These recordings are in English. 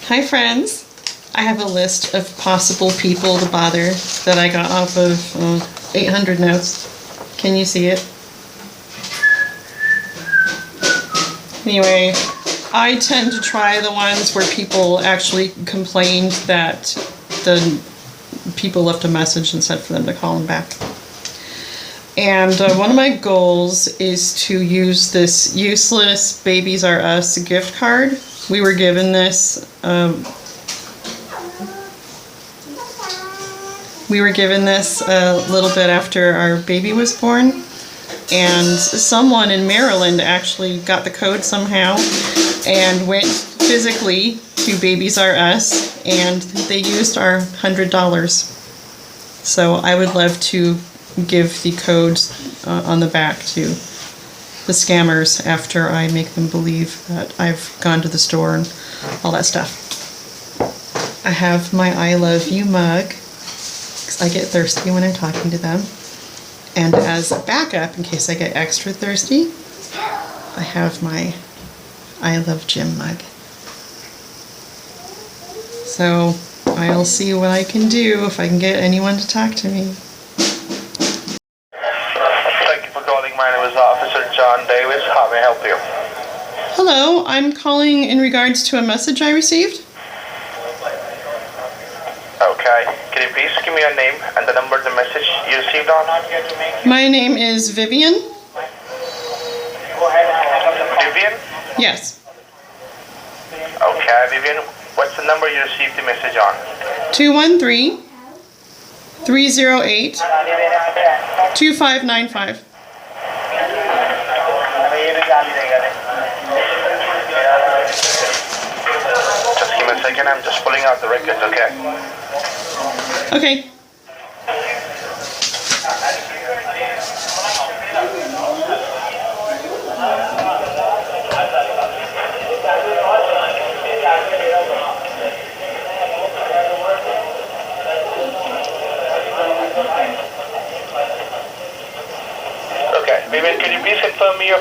Hi friends! I have a list of possible people to bother that I got off of 800 notes. Can you see it? Anyway, I tend to try the ones where people actually complained that the people left a message and said for them to call them back. And one of my goals is to use this useless Babies R Us gift card. We were given this a little bit after our baby was born, and someone in Maryland actually got the code somehow and went physically to Babies R Us and they used our $100. So I would love to give the codes on the back to the scammers after I make them believe that I've gone to the store and all that stuff. I have my I love you mug because I get thirsty when I'm talking to them. And as a backup, in case I get extra thirsty, I have my I love Jim mug. So I'll see what I can do if I can get anyone to talk to me. My name is Officer John Davis. How may I help you? Hello, I'm calling in regards to a message I received. Okay. Can you please give me your name and the number of the message you received on? My name is Vivian. Vivian? Yes. Okay, Vivian. What's the number you received the message on? 213-308-2595. Just give me a second, I'm just pulling out the records, okay? Okay. Okay, Vivian, can you please confirm me your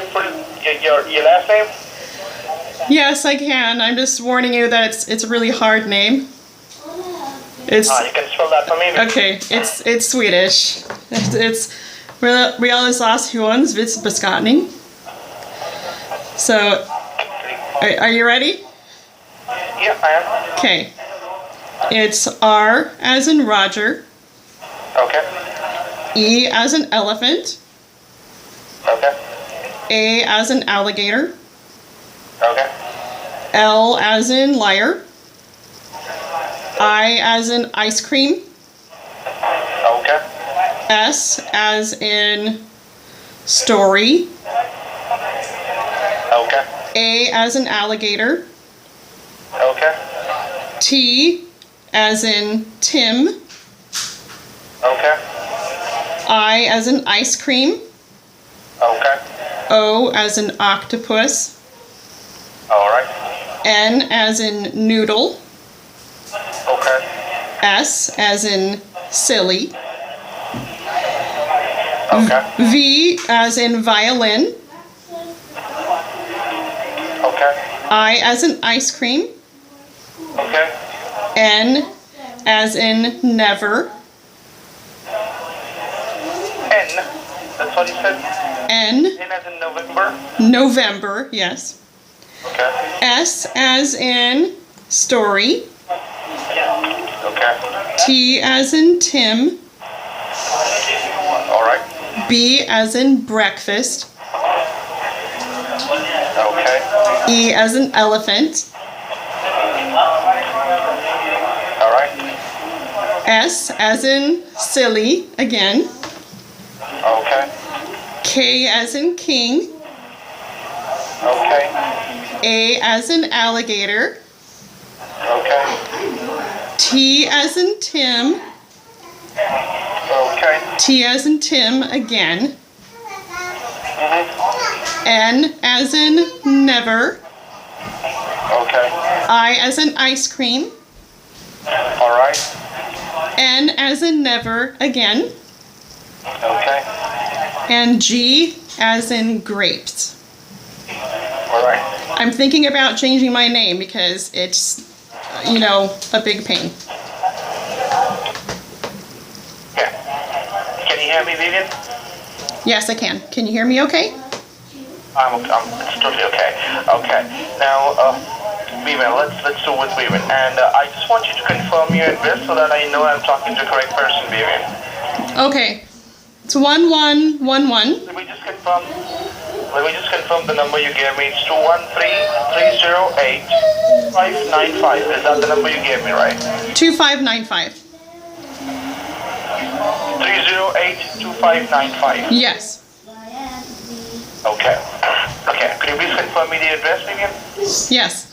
last name? Yes, I can. I'm just warning you that it's a really hard name. You can spell that for me? Okay, it's Swedish. It's Realisationsvinstbeskattning. So, are you ready? Yeah, I am. Okay. It's R as in Roger. Okay. E as in elephant. Okay. A as in alligator. Okay. L as in liar. I as in ice cream. Okay. S as in story. Okay. A as in alligator. Okay. T as in Tim. Okay. I as in ice cream. Okay. O as in octopus. Alright. N as in noodle. Okay. S as in silly. Okay. V as in violin. Okay. I as in ice cream. Okay. N as in never. N. That's what you said? N. N as in November? November, yes. Okay. S as in story. Okay. T as in Tim. Alright. B as in breakfast. Okay. E as in elephant. Alright. S as in silly, again. Okay. K as in king. Okay. A as in alligator. Okay. T as in Tim. Okay. T as in Tim again. N as in never. Okay. I as in ice cream. Alright. N as in never again. Okay. And G as in grapes. Alright. I'm thinking about changing my name because it's you know, a big pain. Yeah. Can you hear me, Vivian? Yes, I can. Can you hear me okay? It's totally okay. Okay. Now, Vivian, let's do with Vivian. And I just want you to confirm your address so that I know I'm talking to the correct person, Vivian. Okay. It's 1111. Let me just confirm the number you gave me. It's 213-308-595. Is that the number you gave me, right? 2595. 308-2595. Yes. Okay. Okay. Could you please confirm me the address, Vivian? Yes.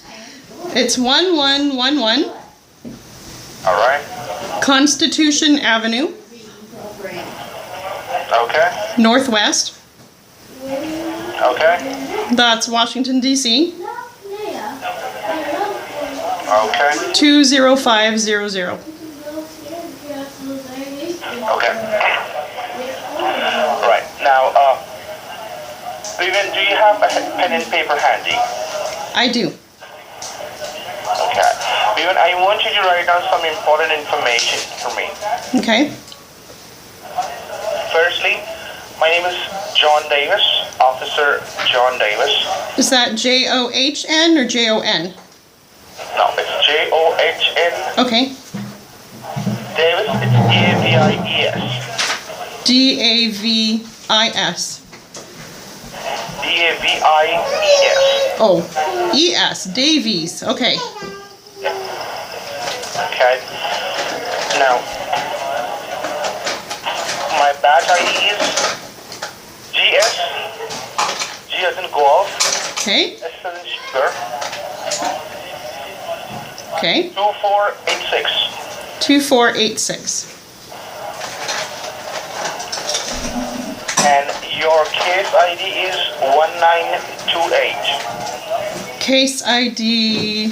It's 1111 All right. Constitution Avenue, Okay. Northwest. Okay. That's Washington, D.C. Okay. 20500. Okay. Right. Now, Vivian, do you have a pen and paper handy? I do. Okay. Vivian, I want you to write down some important information for me. Okay. Firstly, my name is John Davis, Officer John Davis. Is that John or Jon? No, it's John. Okay. Davis, it's Davies. Davis. Davies. Oh, ES. Davies. Okay. Okay. Now, my badge ID is GS. G as in golf. Okay. S as in sugar. Okay. 2486. 2486. And your case ID is 1928. Case ID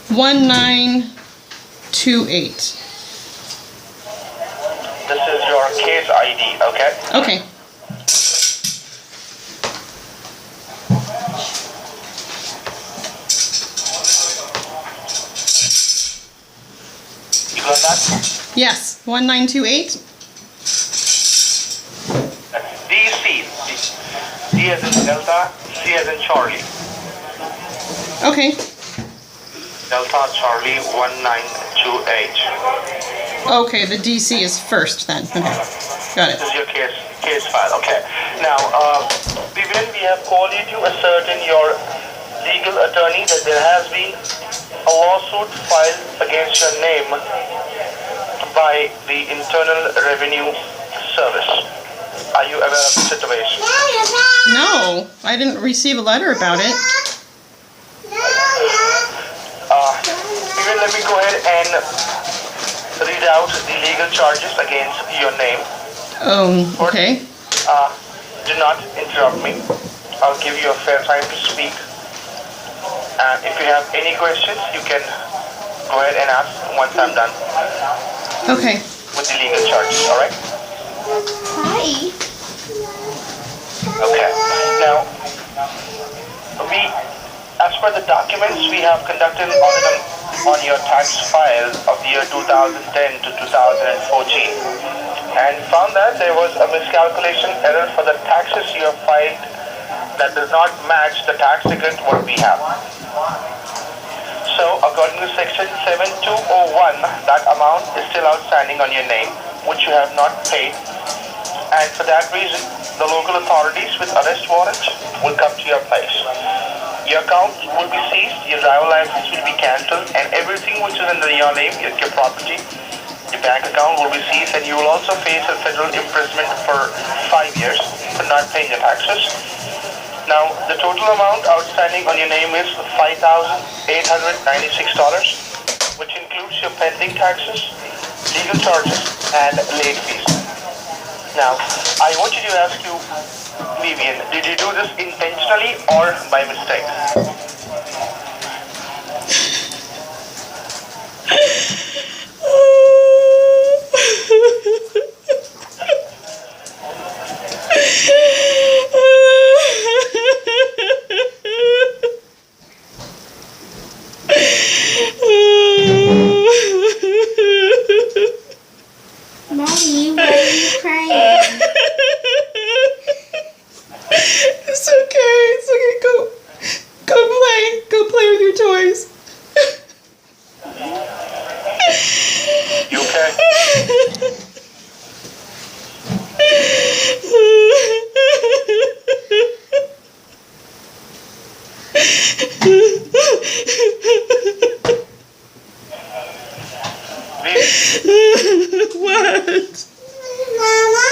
1928. This is your case ID, okay? Okay. You got that? Yes, 1928. DC. D as in Delta, C as in Charlie. Okay. Delta Charlie 1928. Okay, the DC is first then. Okay. Got it. This is your case file. Okay. Now, Vivian, we have called you to ascertain your legal attorney that there has been a lawsuit filed against your name by the Internal Revenue Service. Are you aware of the situation? No, I didn't receive a letter about it. Vivian, let me go ahead and read out the legal charges against your name. Okay. Do not interrupt me. I'll give you a fair time to speak. And if you have any questions, you can go ahead and ask once I'm done Okay. with the legal charges, alright? Hi. Okay. Now, as per the documents, we have conducted an audit on your tax file of the year 2010 to 2014 and found that there was a miscalculation error for the taxes you have filed that does not match the tax return what we have. So, according to section 7201, that amount is still outstanding on your name, which you have not paid. And for that reason, the local authorities with arrest warrants will come to your place. Your account will be seized, your driver license will be cancelled, and everything which is under your name, your property, your bank account will be seized, and you will also face a federal imprisonment for 5 years for not paying your taxes. Now, the total amount outstanding on your name is $5,896, which includes your pending taxes, legal charges, and late fees. Now, I want you to ask you, Vivian, did you do this intentionally or by mistake? crying. It's okay. It's okay. Go play. Go play with your toys. You okay? What? Mama?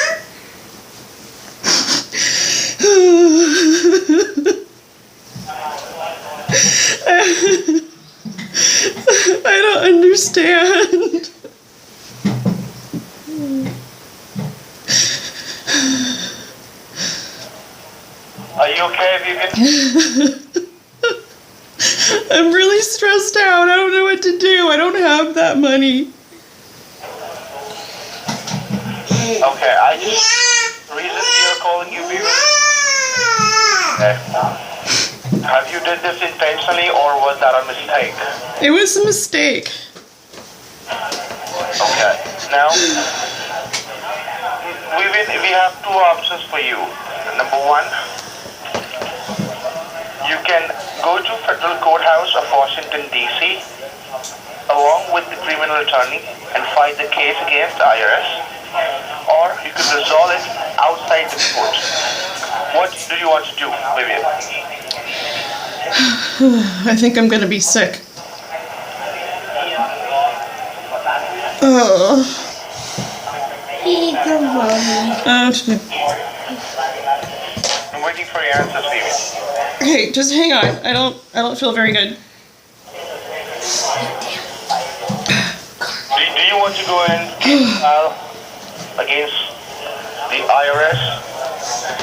I don't understand. Are you okay, Vivian? I'm really stressed out. I don't know what to do. I don't have that money. Okay, the reason we are calling you, Vivian. Okay. Have you did this intentionally or was that a mistake? It was a mistake. Okay. Now, we have two options for you. Number one, you can go to Federal Courthouse of Washington, D.C. along with the criminal attorney and fight the case against the IRS. Or you could resolve it outside the court. What do you want to do, Vivian? I think I'm gonna be sick. Oh. Here you go, Mommy. I'm waiting for your answers, Vivian. Okay, just hang on. I don't feel very good. Do you want to go and file against the IRS?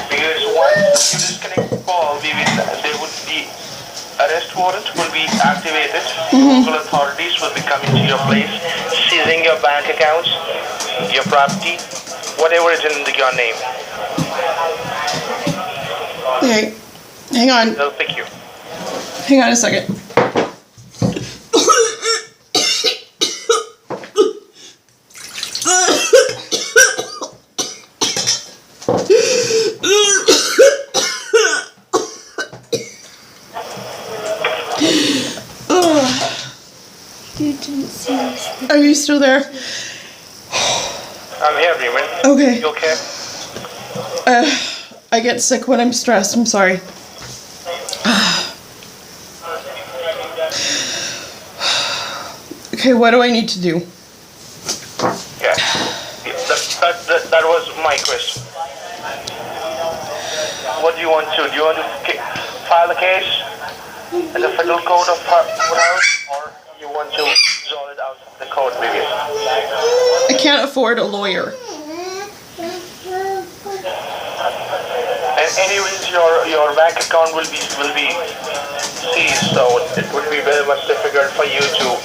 Because once you disconnect the call, there would be arrest warrant will be activated. Local authorities will be coming to your place, seizing your bank accounts, your property, whatever is in your name. Okay, hang on. They'll pick you. Hang on a second. You didn't see us. Are you still there? I'm here, Vivian. Okay. You okay? I get sick when I'm stressed. I'm sorry. Okay, what do I need to do? Yeah. That was my question. What do you want to do? Do you want to file a case in the federal court of Courthouse, or you want to resolve it out of the court, maybe? I can't afford a lawyer. And anyways, your bank account will be seized, so it would be very much difficult for you to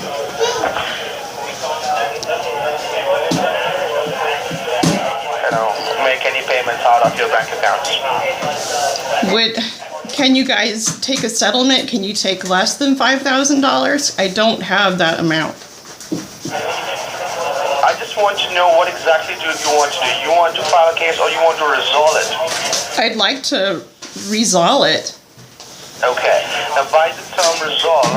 make any payments out of your bank accounts. Can you guys take a settlement? Can you take less than $5,000? I don't have that amount. I just want to know what exactly do you want to do. You want to file a case or you want to resolve it? I'd like to resolve it. Okay. Now, by the term resolve,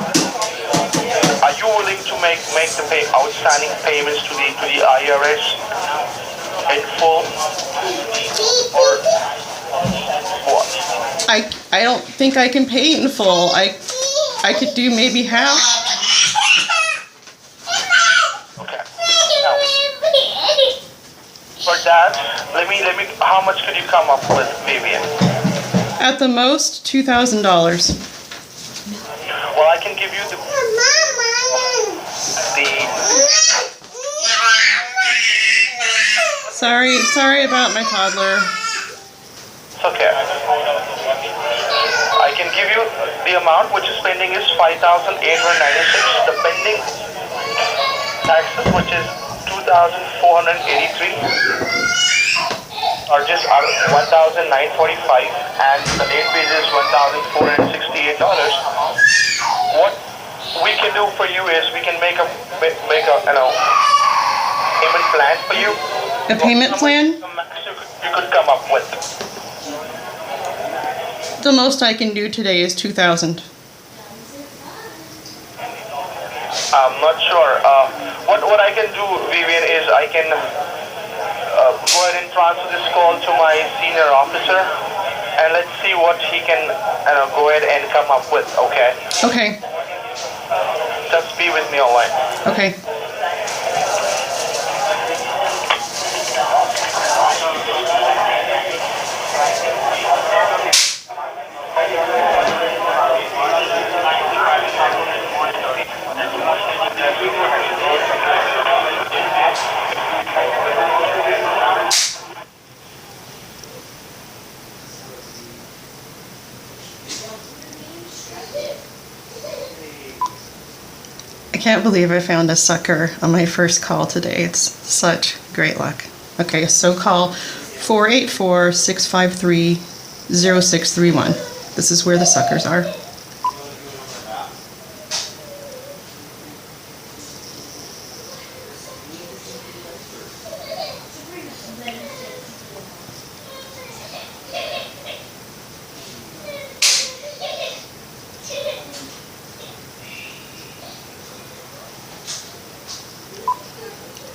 are you willing to make the outstanding payments to the IRS in full, or what? I don't think I can pay in full. I could do maybe half. Okay. Now, for that, let me. How much could you come up with, Vivian? At the most, $2,000. Well, I can give you the Sorry about my toddler. It's okay. I can give you the amount which is pending is $5,896. The pending taxes, which is $2,483, are just $1,945, and the late fees is $1,468. What we can do for you is we can make a payment plan for you. A payment plan? The max you could come up with. The most I can do today is $2,000. I'm not sure. What I can do, Vivian, is I can go ahead and transfer this call to my senior officer, and let's see what he can go ahead and come up with. Okay. Okay. Just be with me online. Okay. I can't believe I found a sucker on my first call today. It's such great luck. Okay, so call 484-653-0631. This is where the suckers are.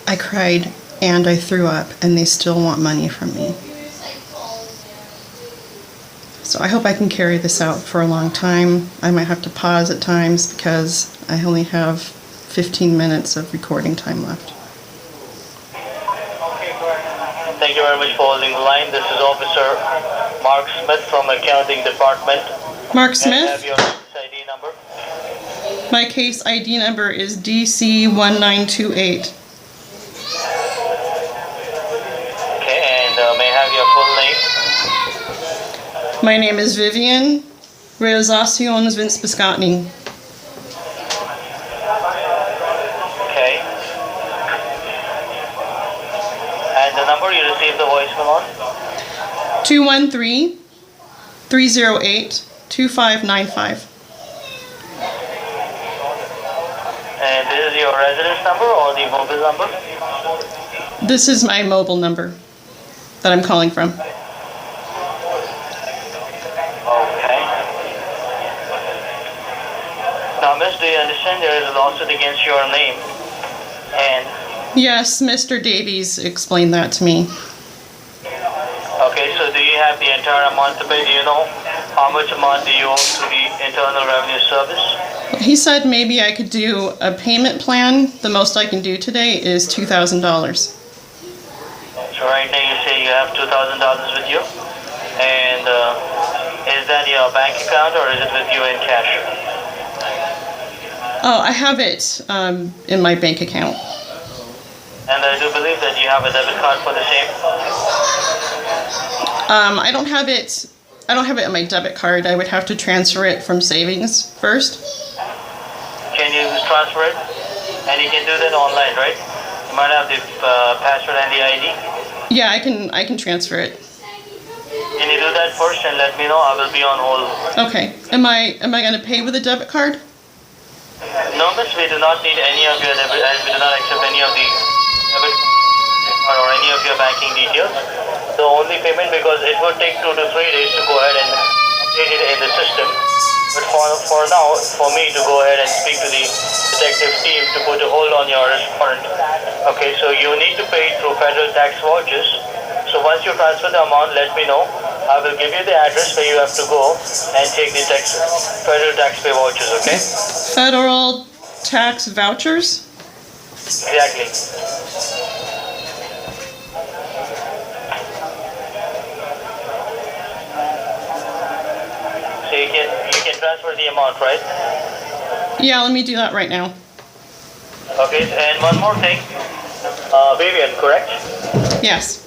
I cried and I threw up, and they still want money from me. So I hope I can carry this out for a long time. I might have to pause at times because I only have 15 minutes of recording time left. Thank you very much for holding the line. This is Officer Mark Smith from Accounting Department. Mark Can I have Smith, your case ID number? my case ID number is DC1928. Okay, and may I have your full name? My name is Vivian Realisationsvinstbeskattning. Okay. And the number you received the voicemail on? 213-308-2595. And this is your residence number or the mobile number? This is my mobile number that I'm calling from. Okay. Now, miss, do you understand there is a lawsuit against your name? And, Yes, Mr. Davies explained that to me. okay, so do you have the entire amount to pay? Do you know how much amount do you owe to the Internal Revenue Service? He said maybe I could do a payment plan. The most I can do today is $2,000. So right now you say you have $2,000 with you, and is that your bank account or is it with you in cash? Oh, I have it in my bank account. And I do believe that you have a debit card for the same. I don't have it. I don't have it on my debit card. I would have to transfer it from savings first. Can you transfer it? And you can do that online, right? You might have the password and the ID. Yeah, I can transfer it. Can you do that first and let me know? I will be on hold. Okay. Am I going to pay with a debit card? No, miss, we do not need any of your debit, and we do not accept any of the debit card or any of your banking details. The only payment, because it would take 2 to 3 days to go ahead and update it in the system. But for now, for me to go ahead and speak to the detective team to put a hold on your warrant. Okay, so you need to pay through Federal Tax Vouchers. So once you transfer the amount, let me know. I will give you the address where you have to go and take the Federal Tax Pay Vouchers, okay? Federal Tax Vouchers? Exactly. So you can transfer the amount, right? Yeah, let me do that right now. Okay, and one more thing. Vivian, correct? Yes.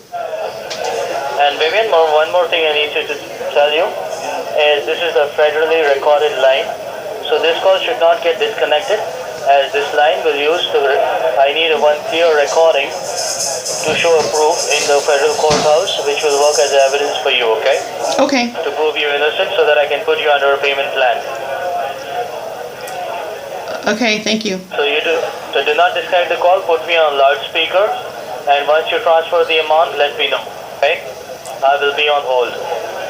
And Vivian, one more thing I need to tell you is this is a federally recorded line. So this call should not get disconnected, as this line will use I need one clear recording to show a proof in the federal courthouse, which will work as evidence for you, okay? Okay. To prove you're innocent so that I can put you under a payment plan. Okay, thank you. So do not disconnect the call, put me on loudspeaker, And once you transfer the amount, let me know. Okay? I will be on hold.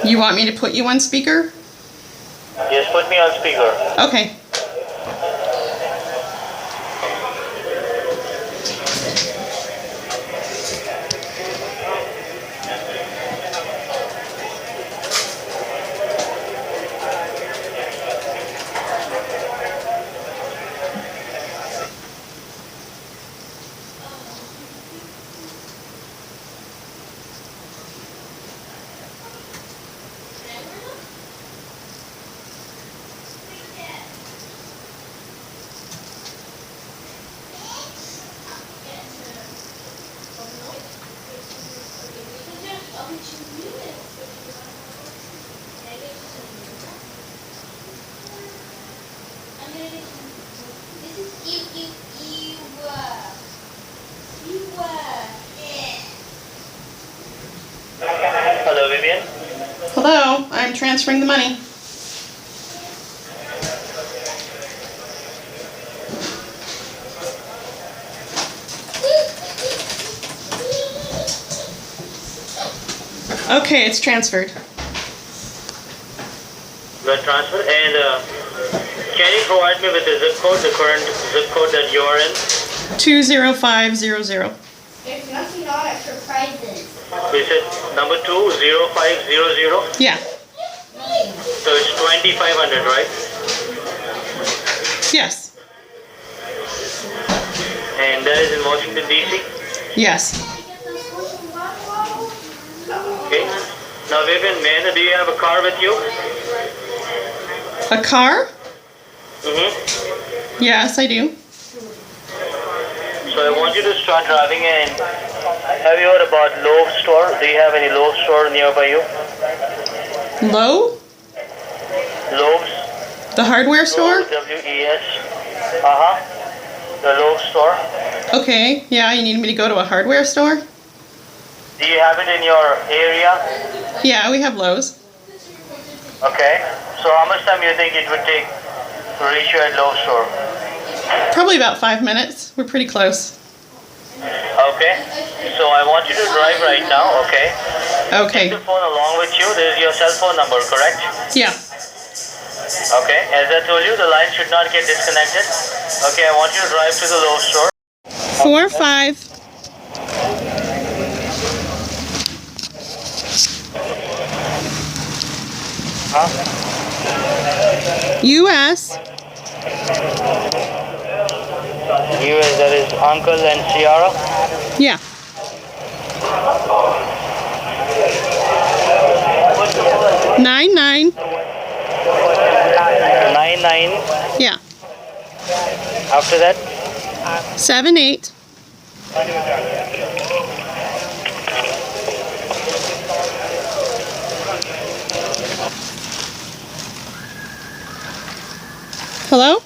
You want me to put you on speaker? Yes, put me on speaker. Okay. Hello, Vivian. Hello, I'm transferring the money. Okay, it's transferred. Got transferred. And can you provide me with the zip code, the current zip code that you are in? 20500. There's nothing on it for prizes. You said number 20500. Yeah. So it's 2500, right? Yes. And that is in Washington, D.C.? Yes. Okay. Now, Vivian, may I know, do you have a car with you? A car? Mm-hmm. Yes, I do. So I want you to start driving in. Have you heard about Lowe store? Do you have any Lowe store nearby you? Lowe? Lowe's? The hardware store? W-E-S. Uh-huh. The Lowe store. Okay, yeah, you need me to go to a hardware store? Do you have it in your area? Yeah, we have Lowe's. Okay. So how much time you think it would take to reach you at Lowe store? Probably about 5 minutes. We're pretty close. Okay. So I want you to drive right now, okay? Okay. Take the phone along with you. This is your cell phone number, correct? Yeah. Okay. As I told you, the line should not get disconnected. Okay, I want you to drive to the Lowe store. 45. US. US, that is Uncle and Sierra. Yeah. Nine. 99. Yeah. After that, 78. Hello?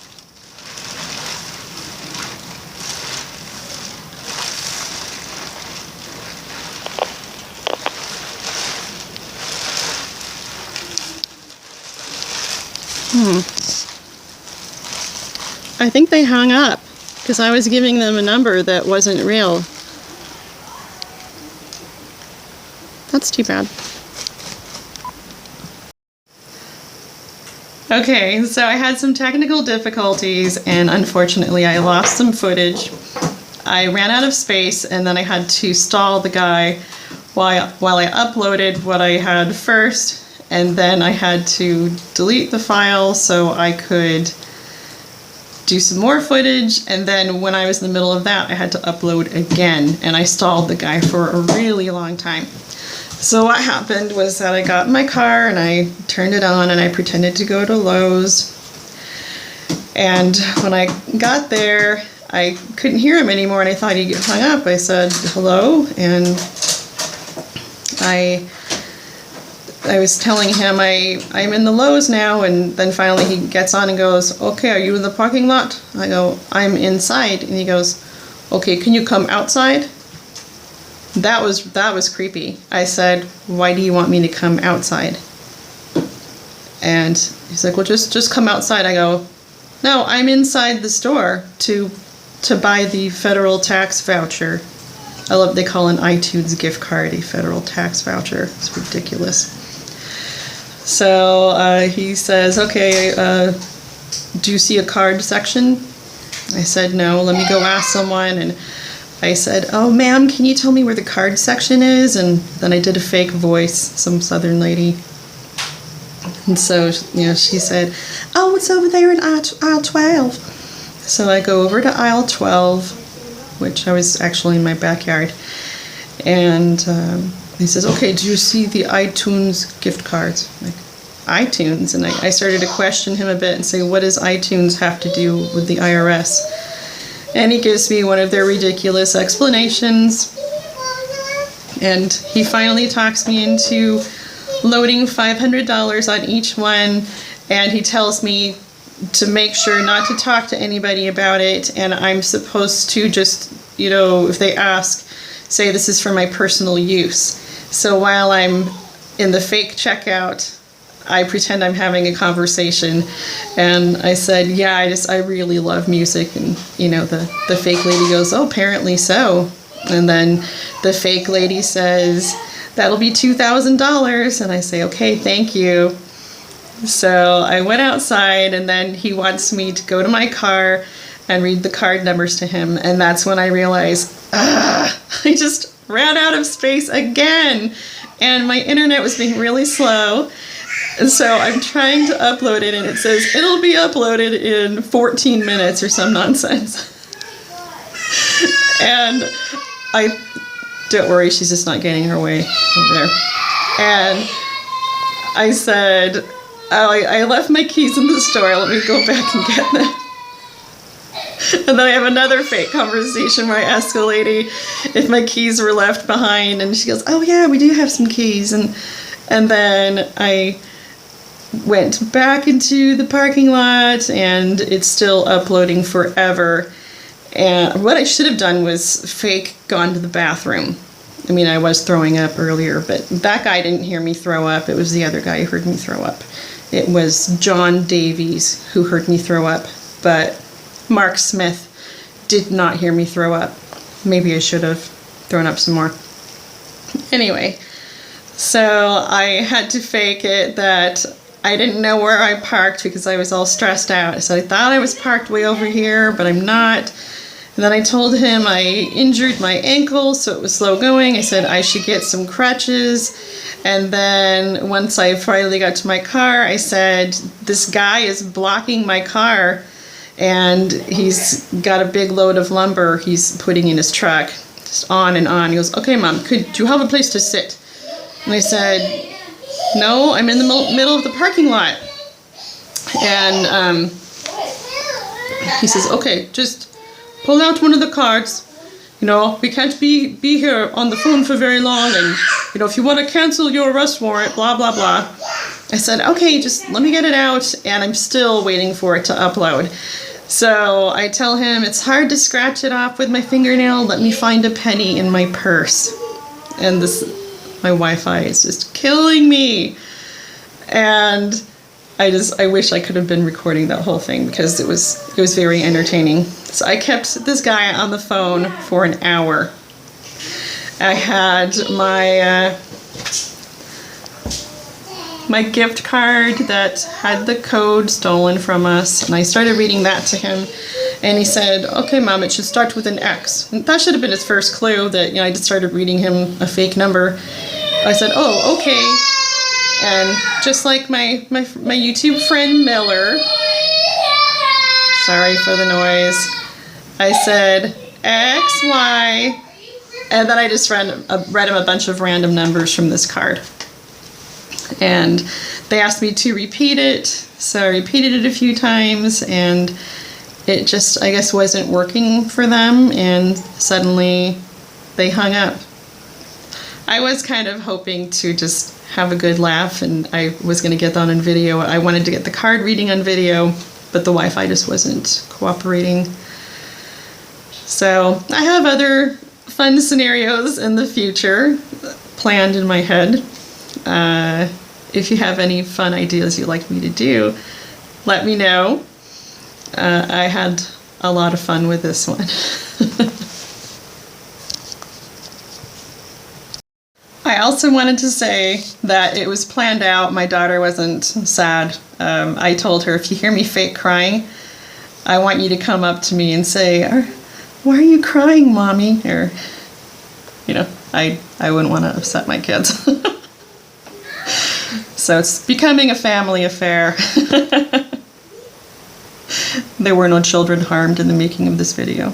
I think they hung up because I was giving them a number that wasn't real. That's too bad. Okay, so I had some technical difficulties and unfortunately I lost some footage. I ran out of space and then I had to stall the guy while I uploaded what I had first, and then I had to delete the file so I could do some more footage, and then when I was in the middle of that I had to upload again, and I stalled the guy for a really long time. So what happened was that I got in my car and I turned it on and I pretended to go to Lowe's, and when I got there I couldn't hear him anymore and I thought he hung up. I said hello, and I was telling him I'm in the Lowe's now, and then finally he gets on and goes, okay, are you in the parking lot? I go, I'm inside, and he goes, okay, can you come outside? That was creepy. I said, why do you want me to come outside? And he's like, well, just come outside. I go, no, I'm inside the store to buy the Federal Tax Voucher. I love, they call an iTunes gift card a federal tax voucher. It's ridiculous. So he says, okay, do you see a card section? I said, no, let me go ask someone. And I said, oh, ma'am, can you tell me where the card section is? And then I did a fake voice, some southern lady. And so, you know, she said, oh, it's over there in aisle 12. So I go over to aisle 12, which I was actually in my backyard. And he says, okay, do you see the iTunes gift cards? I'm like, iTunes? And I started to question him a bit and say, what does iTunes have to do with the IRS? And he gives me one of their ridiculous explanations. And he finally talks me into loading $500 on each one. And he tells me to make sure not to talk to anybody about it. And I'm supposed to just, you know, if they ask, say this is for my personal use. So while I'm in the fake checkout, I pretend I'm having a conversation, and I said, yeah, I really love music. And, you know, the fake lady goes, oh, apparently so. And then the fake lady says, that'll be $2,000. And I say, okay, thank you. So I went outside, and then he wants me to go to my car and read the card numbers to him. And that's when I realized, I just ran out of space again. And my internet was being really slow. And so I'm trying to upload it, and it says it'll be uploaded in 14 minutes or some nonsense. And don't worry, she's just not getting her way over there. And I said, I left my keys in the store, let me go back and get them. And then I have another fake conversation where I ask a lady if my keys were left behind, and she goes, oh yeah, we do have some keys. And then I went back into the parking lot, and it's still uploading forever. And what I should have done was fake gone to the bathroom. I mean, I was throwing up earlier, but that guy didn't hear me throw up. It was the other guy who heard me throw up. It was John Davies who heard me throw up, but Mark Smith did not hear me throw up. Maybe I should have thrown up some more. Anyway, so I had to fake it that I didn't know where I parked because I was all stressed out. So I thought I was parked way over here, but I'm not. And then I told him I injured my ankle, so it was slow going. I said I should get some crutches. And then once I finally got to my car, I said, this guy is blocking my car, and he's got a big load of lumber he's putting in his truck. Just on and on. He goes, okay, Mom, do you have a place to sit? And I said, no, I'm in the middle of the parking lot. And he says, okay, just pull out one of the cards. You know, we can't be here on the phone for very long, and, you know, if you want to cancel your arrest warrant, blah, blah, blah. I said, okay, just let me get it out, and I'm still waiting for it to upload. So I tell him it's hard to scratch it off with my fingernail. Let me find a penny in my purse. And my Wi-Fi is just killing me. And I wish I could have been recording that whole thing because it was very entertaining. So I kept this guy on the phone for an hour. I had my gift card that had the code stolen from us, and I started reading that to him, and he said, okay, Mom, it should start with an X. And that should have been his first clue that, you know, I just started reading him a fake number. I said, oh, okay. And just like my YouTube friend Miller, sorry for the noise, I said X, Y, and then I just read him a bunch of random numbers from this card. And they asked me to repeat it, so I repeated it a few times, and it just, I guess, wasn't working for them, and suddenly they hung up. I was kind of hoping to just have a good laugh, and I was going to get that on video. I wanted to get the card reading on video, but the Wi-Fi just wasn't cooperating. So I have other fun scenarios in the future planned in my head. If you have any fun ideas you'd like me to do, let me know. I had a lot of fun with this one. I also wanted to say that it was planned out. My daughter wasn't sad. I told her, if you hear me fake crying, I want you to come up to me and say, why are you crying, Mommy? Or, I wouldn't want to upset my kids. So it's becoming a family affair. There were no children harmed in the making of this video.